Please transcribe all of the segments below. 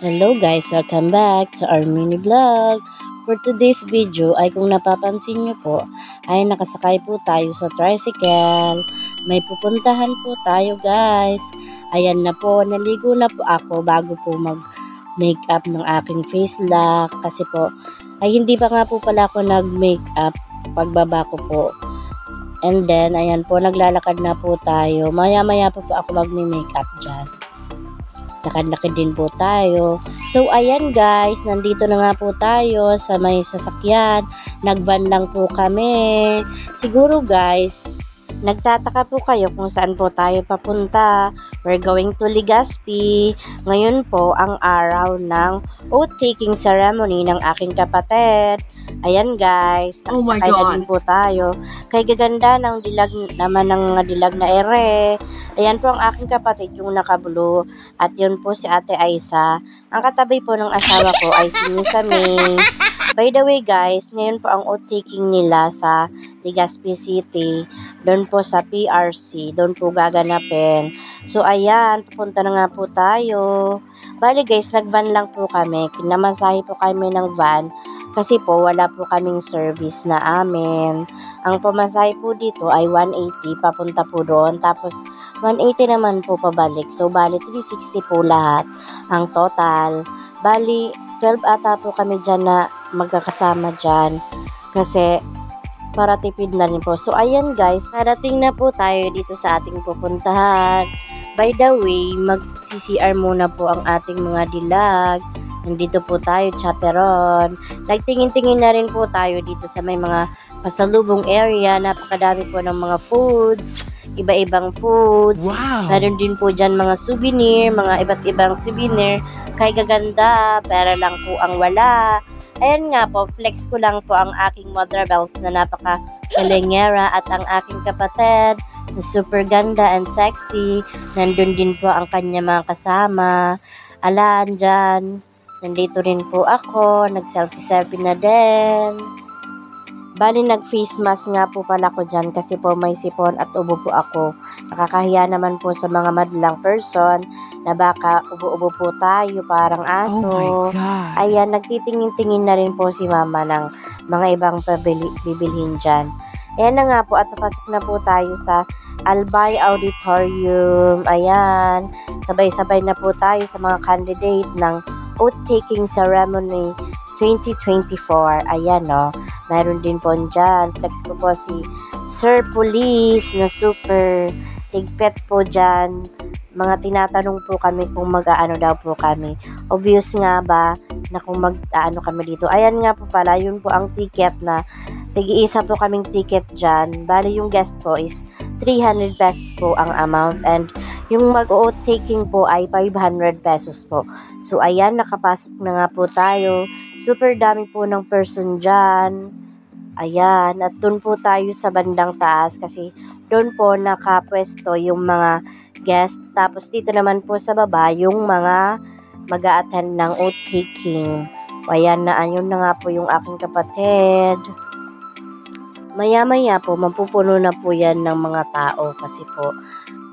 Hello guys, welcome back to our mini vlog. For today's video ay kung napapansin nyo po ay nakasakay po tayo sa tricycle. May pupuntahan po tayo guys. Ayan na po, naligo na po ako bago po mag makeup ng aking face lock. Kasi po ay hindi pa nga po pala ako nag makeup pagbaba ko po. And then ayan po, naglalakad na po tayo. Maya maya po ako mag-makeup dyan. Lakad-lakad din po tayo. So, ayan guys, nandito na nga po tayo sa may sasakyan. Nag-van lang po kami. Siguro guys, nagtataka po kayo kung saan po tayo papunta. We're going to Legazpi. Ngayon po ang araw ng oath-taking ceremony ng aking kapatid. Ayan guys, nakasakay na din po tayo. Kay gaganda ng dilag naman ng dilag na ere. Ayan po ang aking kapatid, yung naka-blue. At yun po si Ate Aisa. Ang katabi po ng asawa ko ay si Miss May. By the way guys, ngayon po ang oath-taking nila sa Legazpi City. Doon po sa PRC. Doon po gaganapin. So ayan, pupunta na nga po tayo. Bali guys, nag-van lang po kami. Kinamasahe po kami ng van. Kasi po wala po kaming service na amin. Ang pamasahe po dito ay 180 papunta po doon. Tapos 180 naman po pabalik. So, bali 360 po lahat ang total. Bali, 12 ata po kami dyan na magkakasama dyan. Kasi, para tipid na rin po. So, ayan guys, narating na po tayo dito sa ating pupuntahan. By the way, mag-CCR muna po ang ating mga dilag. Nandito po tayo, chaperon. Nagtingin-tingin na rin po tayo dito sa may mga pasalubong area. Napakadami po ng mga foods. Iba-ibang foods. Wow! Meron din po dyan mga souvenir, mga iba't ibang souvenir. Kay gaganda, pera lang po ang wala. Ayan nga po, flex ko lang po ang aking mother bells na napaka-kalengera at ang aking kapatid na super ganda and sexy. Nandun din po ang kanya mga kasama. Alan dyan. Nandito rin po ako. Nag-selfie-selfie na din. Bali, nag-face mask nga po pala ko dyan kasi po may sipon at ubo po ako. Nakakahiya naman po sa mga madlang person na baka ubo-ubo po tayo parang aso. Oh my God. Ayan, nagtitingin-tingin na rin po si mama ng mga ibang bibilhin dyan. Ayan na nga po at napasok na po tayo sa Albay Auditorium. Ayan, sabay-sabay na po tayo sa mga candidate ng oath-taking ceremony 2024. Ayan, no. Mayroon din po dyan. Flex ko po si Sir Police na super higpet po dyan. Mga tinatanong po kami kung mag-aano daw po kami. Obvious nga ba na kung mag-aano kami dito. Ayan nga po pala, yun po ang ticket na tig-iisa po kaming ticket dyan. Bali yung guest po is 300 pesos po ang amount and yung mag-oath-taking po ay 500 pesos po. So ayan, nakapasok na nga po tayo. Super dami po ng person dyan. Ayan, at doon po tayo sa bandang taas kasi doon po nakapwesto yung mga guest. Tapos dito naman po sa baba yung mga mag-a-attend ng oath-taking. Ayan na, ayun na nga po yung aking kapatid. Maya-maya po, mapupuno na po yan ng mga tao kasi po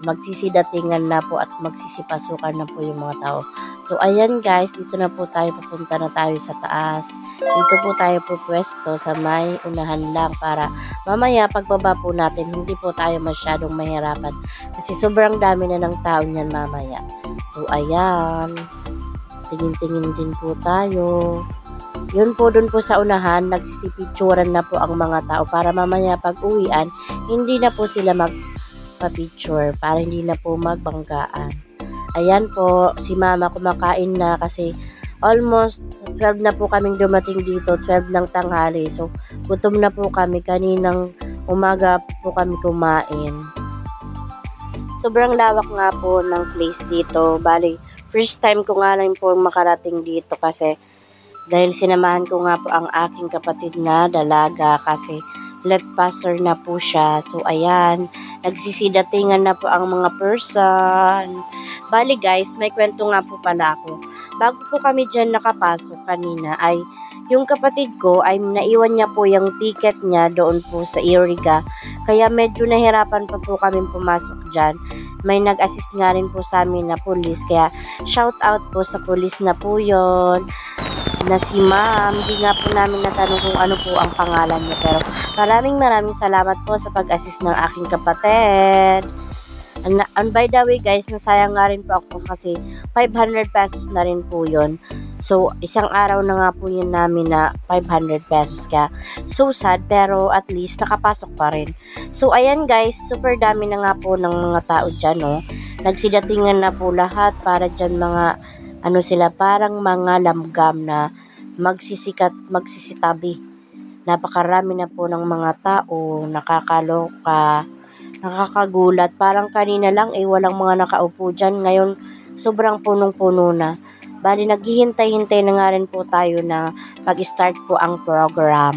magsisidatingan na po at magsisipasukan na po yung mga tao. So, ayan guys, dito na po tayo, papunta na tayo sa taas. Dito po tayo pupwesto sa may unahan lang para mamaya pagbaba po natin, hindi po tayo masyadong mahirapan. Kasi sobrang dami na ng tao niyan mamaya. So, ayan. Tingin-tingin din po tayo. Yun po, dun po sa unahan, nagsisipicturan na po ang mga tao para mamaya pag uwian, hindi na po sila magpa-picture para hindi na po magbanggaan. Ayan po, si mama kumakain na kasi almost 12 na po kaming dumating dito, 12 ng tanghali. So, gutom na po kami, kaninang umaga po kami kumain. Sobrang lawak nga po ng place dito. Bali, first time ko nga lang po makarating dito kasi dahil sinamahan ko nga po ang aking kapatid na dalaga kasi let passer na po siya. So, ayan, nagsisidatingan na po ang mga person. Bali guys, may kwento nga po pala ako. Bago po kami dyan nakapasok kanina ay yung kapatid ko ay naiwan niya po yung ticket niya doon po sa Iriga. Kaya medyo nahirapan pa po kami pumasok dyan. may nag-assist nga rin po sa amin na pulis. Kaya shout out po sa pulis na po yon, na si ma'am. Hindi nga po namin natanong kung ano po ang pangalan niya. Pero maraming salamat po sa pag-assist ng aking kapatid. And by the way guys, nasayang nga rin po ako kasi 500 pesos na rin po yun. So, isang araw na nga po yun namin na 500 pesos ka. So sad, pero at least nakapasok pa rin. So, ayan guys, super dami na nga po ng mga tao dyan, no? Nagsidatingan na po lahat para dyan mga, ano sila, parang mga lamgam na magsisitabi. Napakarami na po ng mga tao, nakakaloka, nakakagulat. Parang kanina lang walang mga nakaupo dyan. Ngayon, sobrang punong-puno na. Bali, naghihintay-hintay na nga rin po tayo na mag-start po ang program.